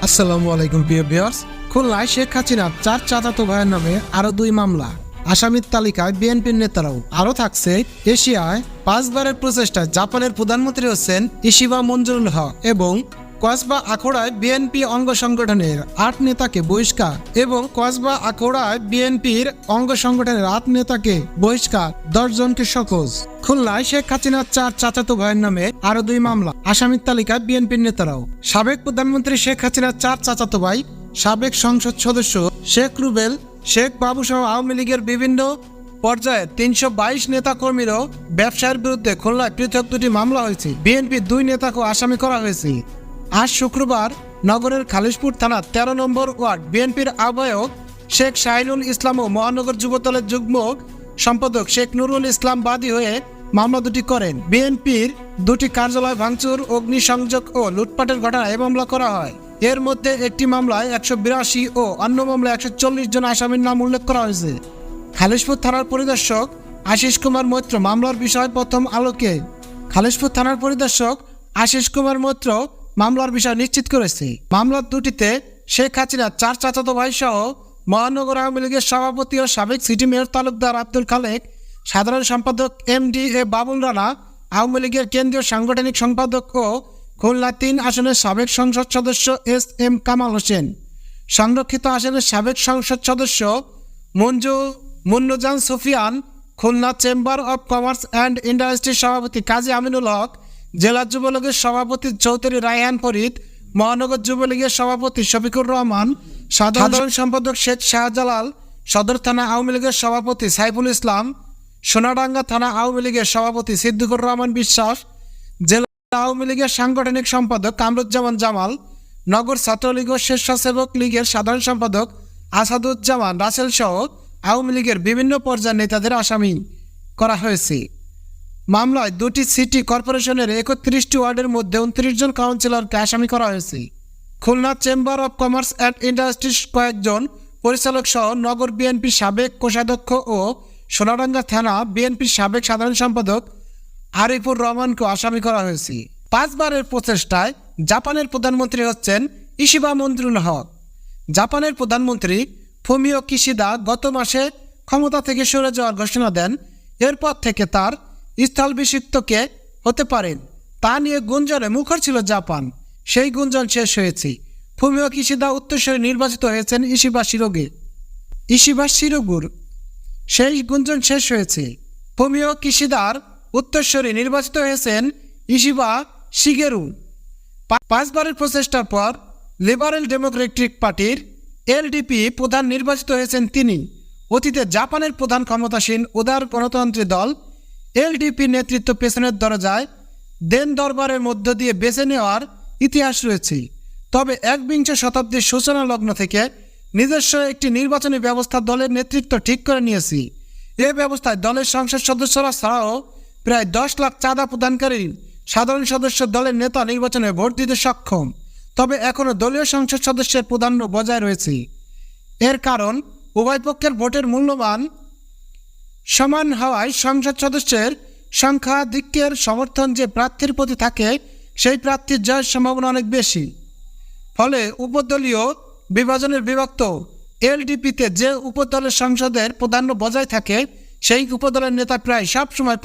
আসসালামু আলাইকুম প্রিয় ভিউয়ার্স। খুলনায় শেখ হাসিনার 4 চাচাতো ভাইয়ের নামে আরো 2 মামলা। আসামির তালিকায় বিএনপির নেতারাও। আরো থাকছে এশিয়ায় 5 বারের প্রচেষ্টায় জাপানের প্রধানমন্ত্রী হচ্ছেন ইশিবা মঞ্জুরুল হক এবং কসবা আখড়ায় বিএনপি অঙ্গ সংগঠনের 8 নেতাকে বহিষ্কার এবং কসবা আখড়ায় বিএনপির অঙ্গ সংগঠনের 8 নেতাকে বহিষ্কার, 10 জনকে সকোজ। খুলনায় শেখ হাসিনার 4 চাচাতো ভাইয়ের নামে আরো 2 মামলা। আসামির তালিকায় বিএনপির নেতারাও। সাবেক প্রধানমন্ত্রী শেখ হাসিনার 4 চাচাতো ভাই, সাবেক সংসদ সদস্য শেখ রুবেল, শেখ বাবু সহ আওয়ামী লীগের বিভিন্ন পর্যায়ে 322 নেতা কর্মীরও ব্যবসায়ের বিরুদ্ধে খুলনায় পৃথক 2টি মামলা হয়েছে। বিএনপির 2 নেতাকে আসামি করা হয়েছে। আজ শুক্রবার নগরের খালিশপুর থানা 13 নম্বর ওয়ার্ড বিএনপির আহ্বায়ক শেখ শাহিনুল ইসলাম ও মহানগর যুবদলের যুগ্ম সম্পাদক শেখ নুরুল ইসলাম বাদী হয়ে মামলা দুটি করেন। বিএনপির 2টি কার্যালয় ভাঙচুর, অগ্নিসংযোগ ও লুটপাটের ঘটনায় মামলা করা হয়। এর মধ্যে একটি মামলায় 182 ও অন্য মামলায় 140 জন আসামির নাম উল্লেখ করা হয়েছে। খালিশপুর থানার পরিদর্শক আশিস কুমার মৈত্র মামলার বিষয় প্রথম আলোকে খালিশপুর থানার পরিদর্শক আশিস কুমার মৈত্র মামলার বিষয় নিশ্চিত করেছে। মামলার দুটিতে শেখ হাসিনার 4 চাচাতো ভাই সহ মহানগর আওয়ামী লীগের সভাপতি ও সাবেক সিটি মেয়র তালুকদার আব্দুল খালেক, সাধারণ সম্পাদক MD বাবুল রানা, আওয়ামী লীগের কেন্দ্রীয় সাংগঠনিক সম্পাদক ও খুলনা 3 আসনের সাবেক সংসদ সদস্য SM কামাল হোসেন, সংরক্ষিত আসনের সাবেক সংসদ সদস্য Munnujan Sufian, Khulna chamber of commerce and ইন্ডাস্ট্রির সভাপতি কাজী আমিনুল হক, জেলা যুবলীগের সভাপতি চৌধুরী রায়হান ফরিদ, মহানগর যুবলীগের সভাপতি শফিকুর রহমান, সাধারণ সম্পাদক শেখ শাহজালাল, সদর থানা আওয়ামী লীগের সভাপতি সাইফুল ইসলাম, সোনাডাঙ্গা থানা আওয়ামী লীগের সভাপতি সিদ্দিকুর রহমান বিশ্বাস, জেলা আওয়ামী লীগের সাংগঠনিক সম্পাদক কামরুজ্জামান জামাল, নগর ছাত্রলীগ ও স্বেচ্ছাসেবক লীগের সাধারণ সম্পাদক আসাদুজ্জামান রাসেল সহ আওয়ামী লীগের বিভিন্ন পর্যায়ের নেতাদের আসামি করা হয়েছে। মামলায় 2টি সিটি কর্পোরেশনের 31টি ওয়ার্ডের মধ্যে 29 জন কাউন্সিলরকে আসামি করা হয়েছে। Khulna chamber of commerce and industries কয়েকজন পরিচালক সহ নগর বিএনপির সাবেক কোষাধ্যক্ষ ও সোনাডাঙ্গা থানা বিএনপির সাবেক সাধারণ সম্পাদক আরিফুর রহমানকে আসামি করা হয়েছে। 5 বারের প্রচেষ্টায় জাপানের প্রধানমন্ত্রী হচ্ছেন ইশিবা মঞ্জুরুল হক। জাপানের প্রধানমন্ত্রী ফুমিও কিশিদা গত মাসে ক্ষমতা থেকে সরে যাওয়ার ঘোষণা দেন। এরপর থেকে তার স্থলাভিষিক্তকে হতে পারেন তা নিয়ে গুঞ্জনে মুখর ছিল জাপান। সেই গুঞ্জন শেষ হয়েছে। ফুমিও কিশিদা উত্তরসূরি নির্বাচিত হয়েছেন ইশিবা শিরোগুর। সেই গুঞ্জন শেষ হয়েছে। ফুমিও কিশিদার উত্তরসূরি নির্বাচিত হয়েছেন ইশিবা শিগেরু। 5 বারের প্রচেষ্টার পর লিবারেল ডেমোক্রেটিক পার্টির LDP প্রধান নির্বাচিত হয়েছেন তিনি। অতীতে জাপানের প্রধান ক্ষমতাসীন উদার গণতন্ত্রী দল LDP নেতৃত্ব পেছনের দরজায় দেন দরবারের মধ্য দিয়ে বেছে নেওয়ার ইতিহাস রয়েছে। তবে 21 শতাব্দীর সূচনা লগ্ন থেকে নিজস্ব একটি নির্বাচনী ব্যবস্থা দলের নেতৃত্ব ঠিক করে নিয়েছি। এ ব্যবস্থায় দলের সংসদ সদস্যরা ছাড়াও প্রায় 10 লাখ চাঁদা প্রদানকারী সাধারণ সদস্য দলের নেতা নির্বাচনে ভোট দিতে সক্ষম। তবে এখনও দলীয় সংসদ সদস্যের প্রাধান্য বজায় রয়েছে। এর কারণ উভয় পক্ষের ভোটের মূল্যমান সমান হওয়ায় সংসদ সদস্যের সংখ্যাধিক্যের সমর্থন যে প্রার্থীর প্রতি থাকে সেই প্রার্থীর জয়ের সম্ভাবনা অনেক বেশি। ফলে উপদলীয় বিভাজনের বিভক্ত LDPতে যে উপদলের সংসদের প্রাধান্য বজায় থাকে সেই উপদলের নেতা প্রায় সব সময়